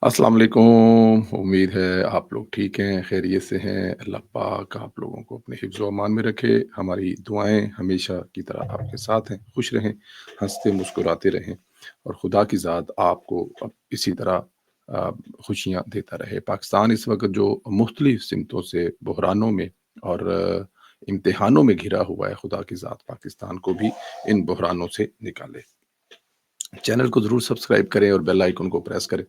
अस्सलाम वालेकुम। उम्मीद है आप लोग ठीक हैं, खैरियत से हैं। अल्लाह पाक आप लोगों को अपने हिफ्ज़ व अमान में रखे। हमारी दुआएँ हमेशा की तरह आपके साथ हैं। खुश रहें, हँसते मुस्कुराते रहें और खुदा की ज़ात आपको इसी तरह अ, खुशियाँ देता रहे। पाकिस्तान इस वक़्त जो मुख्तलिफ़ सिमतों से बहरानों में और इम्तिहानों में घिरा हुआ है, खुदा की ज़ात पाकिस्तान को भी इन बहरानों से निकाले। चैनल को ज़रूर सब्सक्राइब करें और बेल आइकन को प्रेस करें।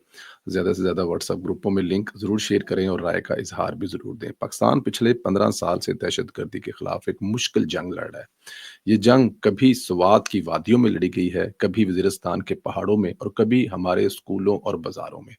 ज़्यादा से ज़्यादा व्हाट्सएप ग्रुपों में लिंक ज़रूर शेयर करें और राय का इज़हार भी ज़रूर दें। पाकिस्तान पिछले 15 साल से दहशतगर्दी के खिलाफ एक मुश्किल जंग लड़ रहा है। ये जंग कभी स्वात की वादियों में लड़ी गई है, कभी वज़ीरिस्तान के पहाड़ों में और कभी हमारे स्कूलों और बाज़ारों में।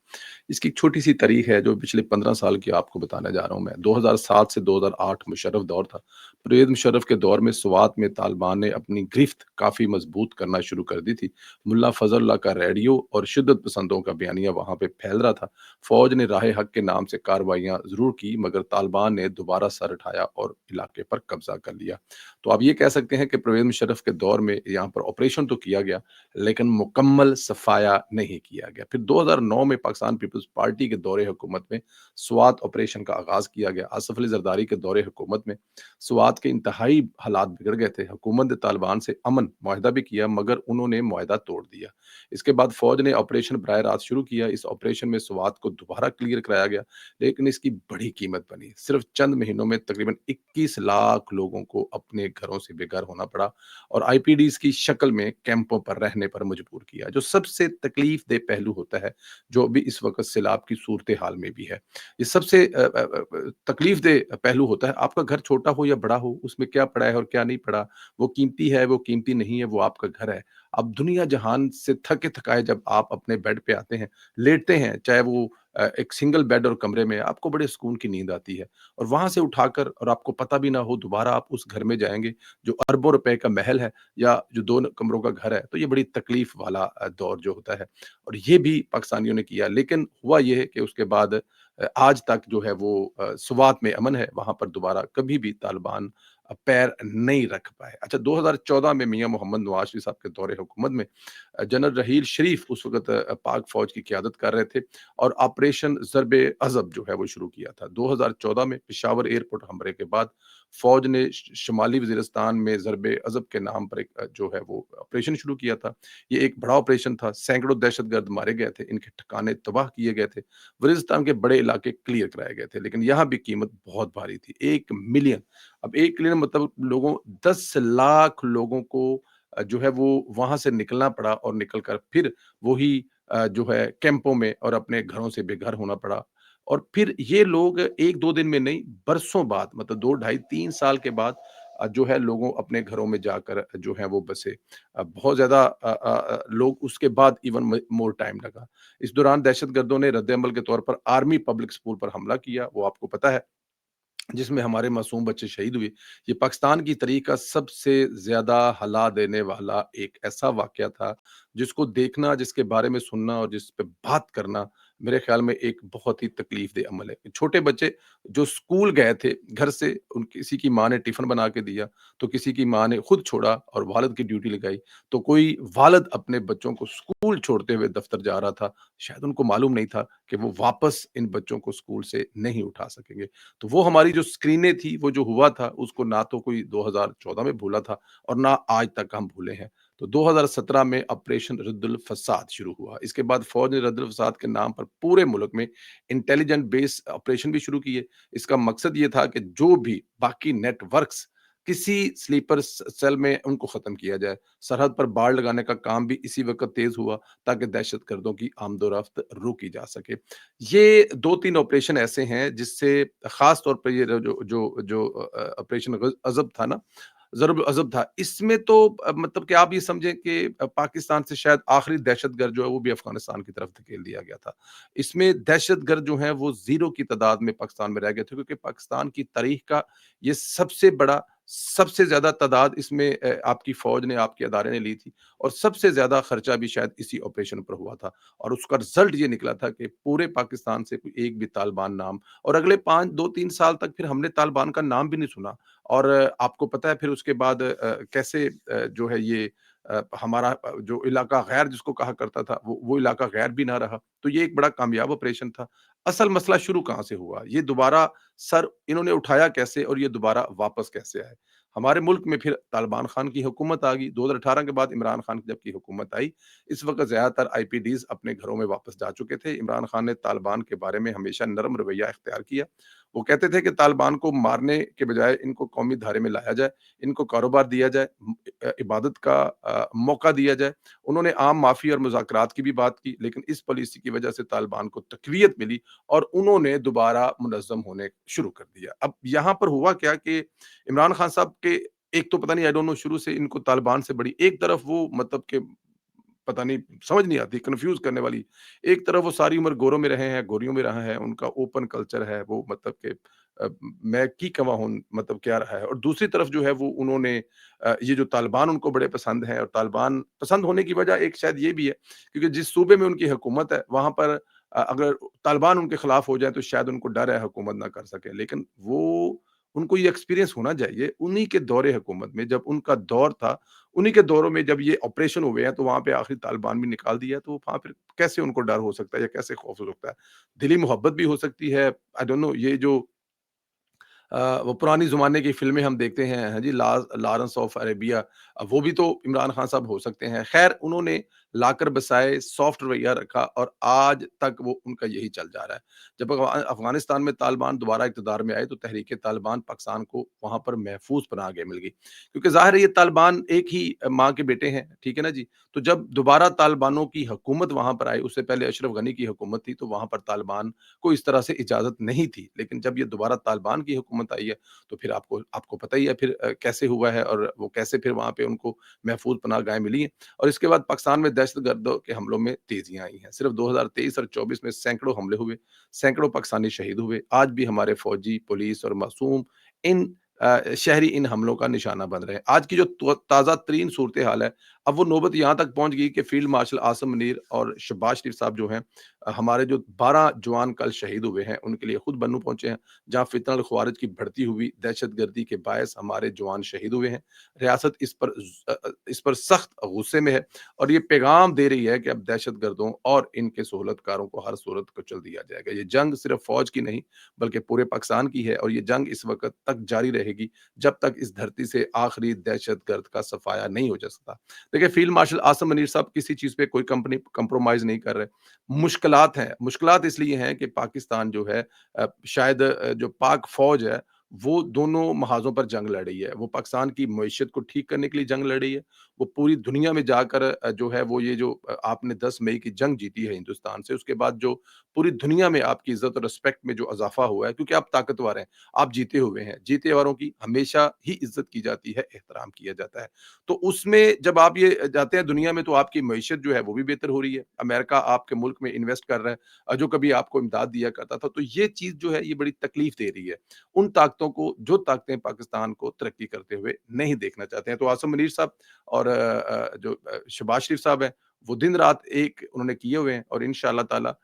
इसकी एक छोटी-सी तारीख़ है जो पिछले 15 साल की आपको बताने जा रहा हूँ मैं। 2007 से 2008 मुशर्रफ दौर था। परवेज़ मुशर्रफ के दौर में स्वात में तालिबान ने अपनी गिरफ्त काफ़ी मज़बूत करना शुरू कर दी थी। मुल्ला फ़ज़लुल्लाह का रेडियो और शिद्दत पसंदों का बयानिया वहाँ पे फैल रहा था। फ़ौज ने राह हक के नाम से कार्रवाइयाँ ज़रूर की मगर तालिबान ने दोबारा सर उठाया और इलाके पर कब्ज़ा कर लिया। तो आप ये कह सकते हैं कि परवेज़ मुशर्रफ के दौर में यहाँ पर ऑपरेशन तो किया गया, लेकिन मुकम्मल सफाया नहीं किया गया। फिर 2009 में पाकिस्तान पीपल्स पार्टी के दौरे हुकूमत में स्वात ऑपरेशन का आगाज़ किया गया। आसिफ अली ज़रदारी के दौरे हुकूमत में स्वात के इंतहाई हालात बिगड़ गए थे। हुकूमत ने तालिबान से अमन मुआहदा भी किया मगर उन्होंने मुआहदा तोड़ दिया। इसके बाद फ़ौज ने ऑपरेशन बराह रास्त शुरू किया। इस ऑपरेशन में स्वात को दोबारा क्लियर कराया गया, लेकिन इसकी बड़ी कीमत बनी। सिर्फ चंद महीनों में तकरीबन 21 लाख लोगों को अपने घरों से बेघर होना पड़ा और आईपीडीज़ की शक्ल में कैंपों पर रहने पर मजबूर किया। जो सबसे तकलीफ दह पहलू होता है, जो अभी इस वक़्त सैलाब की सूरत-ए-हाल में भी है। ये सबसे तकलीफ दह पहलू होता है, आपका घर छोटा हो या बड़ा हो, उसमें क्या पड़ा है और क्या नहीं पड़ा, वो कीमती है, वो कीमती नहीं है, वो आपका घर है। अब दुनिया जहान से थके-थकाए जब आप अपने बेड पे आते हैं, लेटते हैं, चाहे वो एक सिंगल बेड और कमरे में, आपको बड़े सुकून की नींद आती है और वहाँ से उठाकर और आपको पता भी ना हो दोबारा आप उस घर में जाएँगे, जो अरबों रुपए का महल है या जो 2 कमरों का घर है, तो ये बड़ी तकलीफ वाला दौर जो होता है और ये भी पाकिस्तानियों ने किया। लेकिन हुआ ये है कि उसके बाद आज तक जो है वो सुवात में अमन है, वहाँ पर दोबारा कभी भी तालिबान पैर नहीं रख पाए। अच्छा 2014 में मियाँ मोहम्मद नवाज़ शरीफ साहब के दौरे हुकूमत में जनरल रहील शरीफ उस वक़्त पाक फ़ौज की क़यादत कर रहे थे और ऑपरेशन ज़रब-ए-अज़ब जो है वो शुरू किया था। 2014 में पेशावर एयरपोर्ट हमले के बाद फ़ौज ने शुमाली वज़ीरिस्तान में ज़रब-ए-अज़ब के नाम पर एक जो है वो ऑपरेशन शुरू किया था। ये एक बड़ा ऑपरेशन था, सैकड़ों दहशतगर्द मारे गए थे, इनके ठिकाने तबाह किए गए थे। वज़ीरिस्तान के बड़े इलाके क्लियर कराए गए थे, लेकिन यहाँ भी कीमत बहुत भारी थी, 1 मिलियन। अब 1 मिलियन मतलब लोगों 10 लाख लोगों को जो है वो वहाँ से निकलना पड़ा और निकल कर फिर वही जो है कैंपों में और अपने घरों से बेघर होना पड़ा। और फिर ये लोग 1-2 दिन में नहीं, बरसों बाद मतलब 2 ढाई 3 साल के बाद जो है लोगों अपने घरों में जाकर जो है वो बसे। बहुत ज़्यादा लोग उसके बाद इवन म मोर टाइम लगा। इस दौरान दहशतगर्दों ने रद्द-ए-अमल के तौर पर आर्मी पब्लिक स्कूल पर हमला किया, वो आपको पता है। जिसमें हमारे मासूम बच्चे शहीद हुए। ये पाकिस्तान की तारीख़ का सबसे ज़्यादा हला देने वाला एक ऐसा वाक़या था, जिसको देखना, जिसके बारे में सुनना और जिस पे बात करना, मेरे ख़्याल में एक बहुत ही तकलीफ़देह अमल है। छोटे बच्चे जो स्कूल गए थे, घर से उन किसी की माँ ने टिफ़िन बना के दिया, तो किसी की माँ ने खुद छोड़ा और वालिद की ड्यूटी लगाई। तो कोई वालिद अपने बच्चों को स्कूल छोड़ते हुए दफ़्तर जा रहा था, शायद उनको मालूम नहीं था कि वो वापस इन बच्चों को स्कूल से नहीं उठा सकेंगे। तो वो हमारी जो स्क्रीनें थी, वो जो हुआ था, उसको ना तो कोई 2014 में भूला था और ना आज तक हम भूले हैं। तो 2017 में ऑपरेशन रद्दुल फ़साद शुरू हुआ। इसके बाद फ़ौज ने रद्दुल फ़साद के नाम पर पूरे मुल्क में इंटेलिजेंट बेस ऑपरेशन भी शुरू किए। इसका मकसद ये था कि जो भी बाकी नेटवर्क्स किसी स्लीपर सेल में उनको ख़त्म किया जाए। सरहद पर बाड़ लगाने का काम भी इसी वक़्त तेज़ हुआ ताकि दहशतगर्दों की आमदो-रफ़्त रोकी जा सके। ये 2-3 ऑपरेशन ऐसे हैं जिससे ख़ास तौर पे ये जो जो जो ऑपरेशन अज़ब था ना, ज़रुल अज़ब था। इसमें तो मतलब कि आप ये समझें कि पाकिस्तान से शायद आखिरी दहशतगर्द जो है वो भी अफ़गानिस्तान की तरफ धकेल दिया गया था। इसमें दहशतगर्द जो हैं वो ज़ीरो की तादाद में पाकिस्तान में रह गए थे क्योंकि पाकिस्तान की तारीख़ का ये सबसे बड़ा, सबसे ज़्यादा तादाद इसमें आपकी फ़ौज ने, आपके अदारे ने ली थी और सबसे ज़्यादा खर्चा भी शायद इसी ऑपरेशन पर हुआ था। और उसका रिज़ल्ट ये निकला था कि पूरे पाकिस्तान से कोई एक भी तालिबान नाम और अगले 5 2-3 साल तक फिर हमने तालिबान का नाम भी नहीं सुना। और आपको पता है फिर उसके बाद कैसे जो है ये हमारा जो इलाका गैर जिसको कहा करता था, वो इलाका गैर भी ना रहा। तो ये एक बड़ा कामयाब ऑपरेशन था। असल मसला शुरू कहाँ से हुआ? ये दोबारा सर इन्होंने उठाया कैसे और ये दोबारा वापस कैसे आए? हमारे मुल्क में फिर तालिबान खान की हुकूमत आ गई। 2018 के बाद इमरान खान की जबकि हुकूमत आई, इस वक़्त ज़्यादातर आईपीडीज़ अपने घरों में वापस जा चुके थे। इमरान खान ने तालिबान के बारे में हमेशा नरम रवैया इख्तियार किया। वो कहते थे कि तालिबान को मारने के बजाय इनको कौमी धारे में लाया जाए, इनको कारोबार दिया जाए, इबादत का मौका दिया जाए। उन्होंने आम माफ़ी और मुज़ाकरात की भी बात की, लेकिन इस पॉलिसी की वजह से तालिबान को तक़वियत मिली और उन्होंने दोबारा मुनज़्ज़म होने शुरू कर दिया। अब यहाँ पर हुआ क्या कि इमरान खान साहब के एक तो पता नहीं आई डोंट नो शुरू से इनको तालिबान से बड़ी एक तरफ वो मतलब कि पता नहीं समझ नहीं आती, कन्फ्यूज़ करने वाली। एक तरफ वो सारी उम्र गोरों में रहे हैं, गोरियों में रहा है, उनका ओपन कल्चर है, वो मतलब कि मैं की कमा हूँ मतलब क्या रहा है और दूसरी तरफ जो है वो उन्होंने ये जो तालिबान उनको बड़े पसंद हैं और तालिबान पसंद होने की वजह एक शायद ये भी है, क्योंकि जिस सूबे में उनकी हुकूमत है, वहाँ पर अगर तालिबान उनके खिलाफ हो जाए तो शायद उनको डर है हुकूमत ना कर सकें। लेकिन वो उनको ये एक्सपीरियंस होना चाहिए, उन्हीं के दौरे हुकूमत में जब उनका दौर था, उन्हीं के दौरों में जब ये ऑपरेशन हुए हैं, तो वहाँ पे आखिर तालिबान भी निकाल दिया, तो वहाँ फिर कैसे उनको डर हो सकता है या कैसे खौफ हो सकता है? दिली मोहब्बत भी हो सकती है, आई डोंट नो ये जो वो पुरानी ज़माने की फ़िल्में हम देखते हैं, हाँ जी, लॉरेंस ऑफ अरेबिया वो भी तो इमरान खान साहब हो सकते हैं। ख़ैर उन्होंने लाकर बसाए, सॉफ्ट रवैया रखा और आज तक वो उनका यही चल जा रहा है। जब अफ़गानिस्तान में तालिबान दोबारा इक़्तिदार में आए तो तहरीक-ए-तालिबान पाकिस्तान को वहाँ पर महफ़ूज़ पनाह जगह मिल गई। क्योंकि ज़ाहिर है ये तालिबान एक ही माँ के बेटे हैं, ठीक है ना जी? तो जब दोबारा तालिबानों की हुकूमत वहाँ पर आई, उससे पहले अशरफ गनी की हुकूमत थी, तो वहाँ पर तालिबान को इस तरह से इजाज़त नहीं थी। लेकिन जब ये दोबारा तालिबान की हुकूमत आई है, तो फिर आपको आपको पता ही है फिर कैसे हुआ है और वो कैसे फिर वहाँ पे उनको महफूज़ पनाहगाहें मिली हैं। और इसके बाद पाकिस्तान में दहशतगर्दों के हमलों में तेज़ियाँ आई हैं। सिर्फ़ 2023 और 24 में सैकड़ों हमले हुए, सैकड़ों पाकिस्तानी शहीद हुए। आज भी हमारे फ़ौजी, पुलिस और मासूम इन शहरी इन हमलों का निशाना बन रहे हैं। आज की जो ताज़ा तरीन सूरत-ए-हाल है, अब वो नौबत यहाँ तक पहुँच गई कि फ़ील्ड मार्शल आसिम मुनीर और शहबाज शरीफ साहब जो हैं हमारे जो 12 जवान कल शहीद हुए हैं, उनके लिए खुद बन्नू पहुँचे हैं। जहाँ फितना और ख़वारिज की बढ़ती हुई दहशतगर्दी के बायस हमारे जवान शहीद हुए हैं। रियासत इस पर सख्त गुस्से में है और ये पैगाम दे रही है कि अब दहशतगर्दों और इनके सहूलतकारों को हर सूरत कुचल दिया जाएगा। ये जंग सिर्फ़ फ़ौज की नहीं, बल्कि पूरे पाकिस्तान की है और ये जंग इस वक़्त तक जारी रहेगी, जब तक इस धरती से आखिरी दहशतगर्द का सफाया नहीं हो जा सकता। देखिए, फ़ील्ड मार्शल आसिम मुनीर साहब किसी चीज़ पे कोई कंपनी कॉम्प्रोमाइज़ नहीं कर रहे। मुश्किलात हैं, मुश्किलात इसलिए हैं कि पाकिस्तान जो है शायद जो पाक फ़ौज है, वो दोनों महाज़ों पर जंग लड़ रही है। वो पाकिस्तान की मईशत को ठीक करने के लिए जंग लड़ रही है। वो पूरी दुनिया में जाकर जो है वो ये जो आपने 10 मई की जंग जीती है हिंदुस्तान से, उसके बाद जो पूरी दुनिया में आपकी इज़्ज़त और रिस्पेक्ट में जो इज़ाफ़ा हुआ है, क्योंकि आप ताकतवर हैं, आप जीते हुए हैं। जीते वालों की हमेशा ही इज़्ज़त की जाती है, एहतराम किया जाता है। तो उसमें जब आप ये जाते हैं दुनिया में तो आपकी मईशत जो है वो भी बेहतर हो रही है। अमेरिका आपके मुल्क में इन्वेस्ट कर रहा है जो कभी आपको इमदाद दिया करता था। तो ये चीज़ जो है ये बड़ी तकलीफ़ दे रही है। उन ताकतों को जो ताकतें पाकिस्तान को तरक्की करते हुए नहीं देखना चाहते हैं। तो आसिम मुनीर साहब और जो शहबाज शरीफ साहब हैं, वो दिन-रात एक उन्होंने किए हुए हैं और इंशाअल्लाह ताला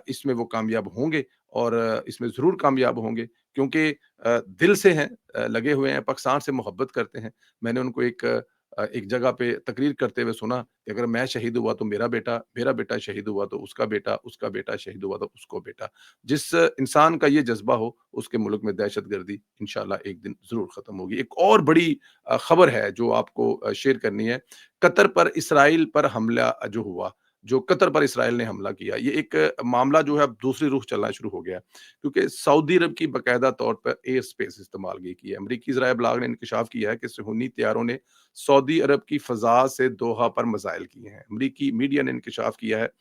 इसमें वो कामयाब होंगे और इसमें ज़रूर कामयाब होंगे क्योंकि दिल से हैं लगे हुए हैं, पाकिस्तान से मोहब्बत करते हैं। मैंने उनको एक जगह पे तकरीर करते हुए सुना कि अगर मैं शहीद हुआ तो मेरा बेटा शहीद हुआ तो उसका बेटा शहीद हुआ तो उसको बेटा। जिस इंसान का ये जज़्बा हो, उसके मुल्क में दहशतगर्दी इंशाअल्लाह एक दिन ज़रूर ख़त्म होगी। एक और बड़ी खबर है जो आपको शेयर करनी है। कतर पर इसराइल पर हमला जो हुआ, जो कतर पर इसराइल ने हमला किया, ये एक मामला जो है अब दूसरी रुख चलना शुरू हो गया है। क्योंकि सऊदी अरब की बाकायदा तौर पर एयर स्पेस इस्तेमाल की है। अमरीकी ज़राए इब्लाग ने इंकशाफ किया है कि सुहूनी तैयारों ने सऊदी अरब की फ़ज़ा से दोहा पर मिसाइल किए हैं। अमरीकी मीडिया ने इंकशाफ किया है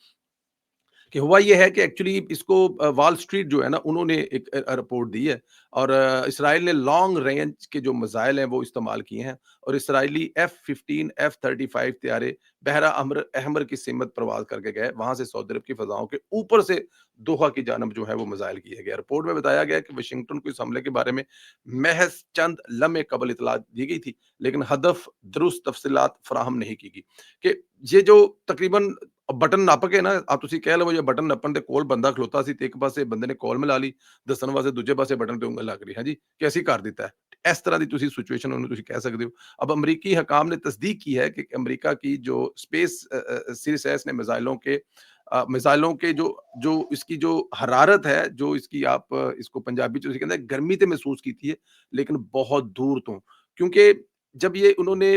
कि हुआ ये है कि एक्चुअली इसको वॉल स्ट्रीट जो है ना उन्होंने एक रिपोर्ट दी है और इसराइल ने लॉन्ग रेंज के जो मिसाइल हैं वो इस्तेमाल किए हैं और इसराइली F-15 F-35 तैयारे बहरा अमर अहमर की सीमत परवाज़ करके गए। वहाँ से सऊदी अरब की फ़ज़ाओं के ऊपर से दोहा की जानब जो है वो मिसाइल किए गए। रिपोर्ट में बताया गया कि वाशिंगटन को इस हमले के बारे में महज़ चंद लम्हे कबल इत्तला दी गई थी, लेकिन हदफ दुरुस्त तफ़सीलात फ़राहम नहीं की गई कि ये जो तकरीबन बटन नप के ना आप ਤੁਸੀਂ ਕਹਿ ਲਵੋ ਜੇ ਬਟਨ ਨੱਪਣ ਦੇ ਕੋਲ ਬੰਦਾ ਖਲੋਤਾ ਸੀ ਤੇ ਇੱਕ ਪਾਸੇ ਬੰਦੇ ਨੇ ਕਾਲ ਮਿਲਾ ਲਈ, ਦੱਸਣ ਵਾਸਤੇ ਦੂਜੇ ਪਾਸੇ ਬਟਨ ਤੇ ਉਂਗਲ ਲੱਗ ਰਹੀ ਹੈ ਜੀ ਕਿ ਅਸੀਂ ਕਰ ਦਿੱਤਾ ਹੈ। ਇਸ ਤਰ੍ਹਾਂ ਦੀ ਤੁਸੀਂ ਸਿਚੁਏਸ਼ਨ ਉਹਨੂੰ ਤੁਸੀਂ ਕਹਿ ਸਕਦੇ ਹੋ। अब अमरीकी हकाम ने तस्दीक की है कि अमेरिका की जो स्पेस सीरीज है इसने मिसाइलों के जो जो इसकी जो हरारत है, जो इसकी आप इसको पंजाबी च कहते हैं गर्मी तो महसूस की थी है, लेकिन बहुत दूर तो। क्योंकि जब ये उन्होंने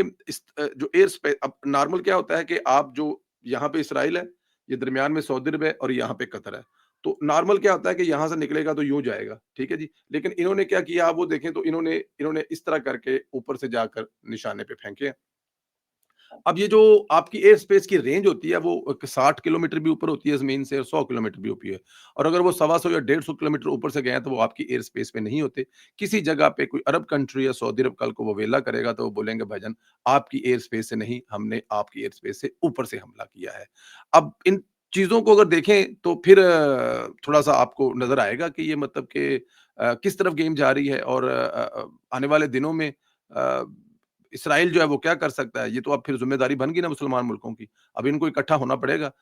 जो एयर स्पेस अब नॉर्मल क्या होता है कि आप जो यहाँ पे इसराइल है, ये दरमियान में सऊदी अरब है और यहाँ पे कतर है। तो नॉर्मल क्या होता है कि यहाँ से निकलेगा तो यूँ जाएगा, ठीक है जी? लेकिन इन्होंने क्या किया आप वो देखें तो इन्होंने इन्होंने इस तरह करके ऊपर से जाकर निशाने पे फेंके हैं। अब ये जो आपकी एयर स्पेस की रेंज होती है वो 60 किलोमीटर भी ऊपर होती है ज़मीन से और 100 किलोमीटर भी होती है। और अगर वो सवा 100 या 150 किलोमीटर ऊपर से गए हैं तो वो आपकी एयर स्पेस पे नहीं होते। किसी जगह पे कोई अरब कंट्री या सऊदी अरब कल को वो वेला करेगा तो वो बोलेंगे भाईजान आपकी एयर स्पेस से नहीं, हमने आपकी एयर स्पेस से ऊपर से हमला किया है। अब इन चीज़ों को अगर देखें तो फिर थोड़ा-सा आपको नज़र आएगा कि ये मतलब कि किस तरफ गेम जा रही है और आने वाले दिनों में अ, इसराइल जो है वो क्या कर सकता है? ये तो अब फिर ज़िम्मेदारी बन गई ना मुसलमान मुल्कों की। अब इनको इकट्ठा होना पड़ेगा।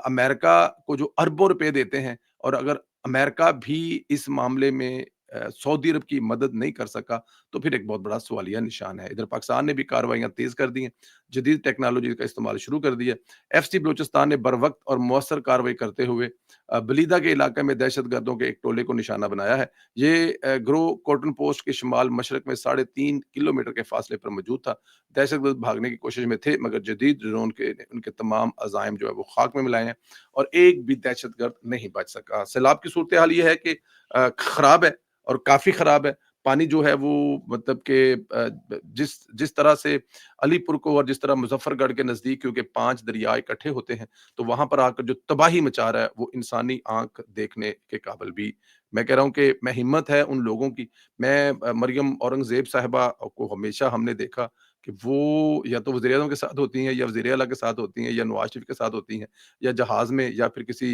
अमेरिका को जो अरबों रुपए देते हैं और अगर अमेरिका भी इस मामले में सऊदी अरब की मदद नहीं कर सका, तो फिर एक बहुत बड़ा सवालिया निशान है। इधर पाकिस्तान ने भी कार्रवाइयाँ तेज़ कर दी हैं, जदीद टेक्नोलॉजी का इस्तेमाल शुरू कर दिया। एफसी बलूचिस्तान ने बरवक़्त और मौसर कार्रवाई करते हुए बलीदा के इलाके में दहशतगर्दों के एक टोले को निशाना बनाया है। ये गिरोह कॉटन पोस्ट के शुमाल मशरक में साढ़े 3 किलोमीटर के फासले पर मौजूद था। दहशतगर्द भागने की कोशिश में थे मगर जदीद ड्रोन के उनके तमाम अज़ाइम जो है वो खाक में मिलाए हैं और एक भी दहशतगर्द नहीं बच सका। सैलाब की सूरत-ए-हाल ये है कि खराब है और काफ़ी खराब है। पानी जो है वो मतलब कि जिस जिस तरह से अलीपुर को और जिस तरह मुज़फ्फरगढ़ के नज़दीक क्योंकि 5 दरिया इकट्ठे होते हैं, तो वहाँ पर आकर जो तबाही मचा रहा है, वो इंसानी आँख देखने के काबिल भी मैं कह रहा हूँ कि मैं हिम्मत है उन लोगों की। मैं मरियम औरंगज़ेब साहिबा को हमेशा हमने देखा कि वो या तो वज़ीर-ए-आज़म के साथ होती हैं या वज़ीर आला के साथ होती हैं या नवाज़ शरीफ के साथ होती हैं या जहाज़ में या फिर किसी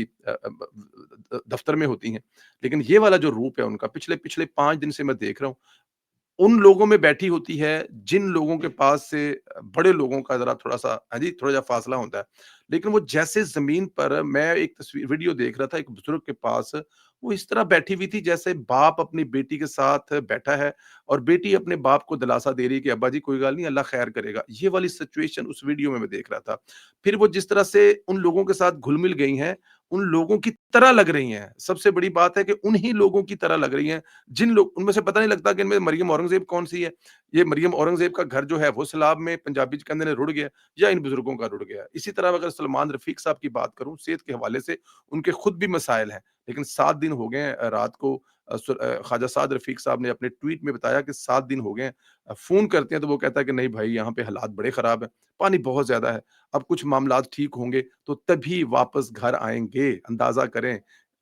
दफ़्तर में होती हैं। लेकिन ये वाला जो रूप है उनका पिछले पिछले 5 दिन से मैं देख रहा हूँ उन लोगों में बैठी होती है, जिन लोगों के पास से बड़े लोगों का ज़रा थोड़ा-सा हाँ जी, थोड़ा-सा फ़ासला होता है। लेकिन वो जैसे ज़मीन पर मैं एक तस्वीर वीडियो देख रहा था एक बुज़ुर्ग के पास, वो इस तरह बैठी हुई थी जैसे बाप अपनी बेटी के साथ बैठा है और बेटी अपने बाप को दिलासा दे रही है कि अब्बा जी कोई गल नहीं, अल्लाह खैर करेगा। ये वाली सिचुएशन उस वीडियो में मैं देख रहा था। फिर वो जिस तरह से उन लोगों के साथ घुल-मिल गई हैं, उन लोगों की तरह लग रही हैं। सबसे बड़ी बात है कि उन्हीं लोगों की तरह लग रही हैं जिन लोग उनमें से पता नहीं लगता कि इनमें मरियम औरंगज़ेब कौन-सी है। ये मरियम औरंगज़ेब का घर जो है वो सैलाब में पंजाबी च कहंदे ने रुड़ गया या इन बुज़ुर्गों का रुड़ गया। इसी तरह अगर सलमान रफ़ीक साहब की बात करूँ, सेहत के हवाले से उनके खुद भी मसाइल हैं। लेकिन 7 दिन हो गए हैं रात को ख्वाजा साद रफ़ीक साहब ने अपने ट्वीट में बताया कि 7 दिन हो गए हैं। फ़ोन करते हैं तो वो कहता है कि नहीं भाई यहाँ पे हालात बड़े ख़राब हैं, पानी बहुत ज़्यादा है। अब कुछ मामलात ठीक होंगे तो तभी वापस घर आएँगे, अंदाज़ा करें।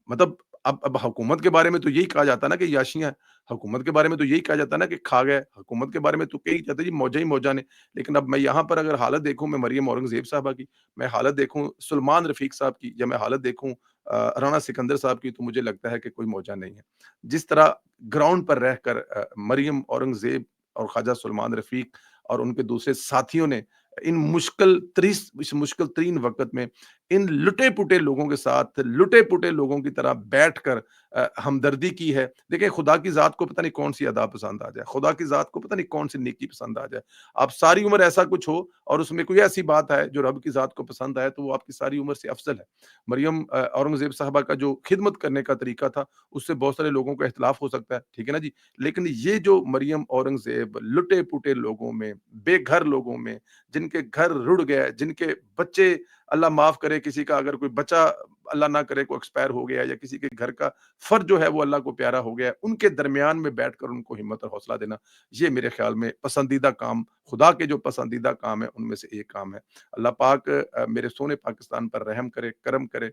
मतलब अब हुकूमत के बारे में तो यही कहा जाता है ना कि याशियाँ, हुकूमत के बारे में तो यही कहा जाता है ना कि खा गए, हुकूमत के बारे में तो कही जाता है जी मौजा ही मौजा ने। लेकिन अब मैं यहाँ पर अगर हालत देखूँ मैं मरियम औरंगज़ेब साहबा की, मैं हालत देखूँ सलमान रफ़ीक साहब की या मैं हालत देखूँ राना सिकंदर साहब की तो मुझे लगता है कि कोई मौजा नहीं है। जिस तरह ग्राउंड पर रहकर मरियम औरंगज़ेब और ख्वाजा सलमान रफ़ीक और उनके दूसरे साथियों ने इस मुश्किल तरीन वक़्त में इन लुटे-पुटे लोगों के साथ, लुटे-पुटे लोगों की तरह बैठकर हमदर्दी की है। देखिए खुदा की ज़ात को पता नहीं कौन-सी अदा पसंद आ जाए, खुदा की ज़ात को पता नहीं कौन-सी नेकी पसंद आ जाए। आप सारी उम्र ऐसा कुछ हो और उसमें कोई ऐसी बात है जो रब की ज़ात को पसंद आए तो वो आपकी सारी उम्र से अफ़ज़ल है। मरियम औरंगज़ेब साहबा का जो खिदमत करने का तरीका था, उससे बहुत सारे लोगों को इख्तिलाफ़ हो सकता है, ठीक है ना जी? लेकिन ये जो मरियम औरंगज़ेब लुटे-पुटे लोगों में, बेघर लोगों में, जिनके घर रुड़ गए, जिनके बच्चे अल्लाह माफ़ करे किसी का अगर कोई बच्चा अल्लाह ना करे कोई एक्सपायर हो गया या किसी के घर का फर्द जो है वो अल्लाह को प्यारा हो गया, उनके दरमियान में बैठकर उनको हिम्मत और हौसला देना, ये मेरे ख़्याल में पसंदीदा काम खुदा के जो पसंदीदा काम है, उनमें से एक काम है। अल्लाह पाक मेरे सोने पाकिस्तान पर रहम करे, करम करे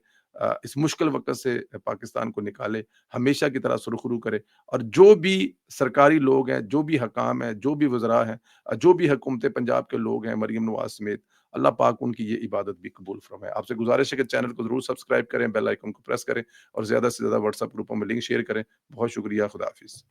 इस मुश्किल वक़्त से पाकिस्तान को निकाले, हमेशा की तरह सुरखरू करे और जो भी सरकारी लोग हैं, जो भी हकाम हैं, जो भी वज़रा हैं जो भी हुकूमत पंजाब के लोग हैं, मरियम नवाज़ समेत, अल्लाह पाक उनकी ये इबादत भी कबूल फरमाए। आपसे गुज़ारिश है कि चैनल को ज़रूर सब्सक्राइब करें, बेल आइकन को प्रेस करें और ज़्यादा से ज़्यादा व्हाट्सएप ग्रुपों में लिंक शेयर करें। बहुत शुक्रिया, खुदा हाफ़िज़।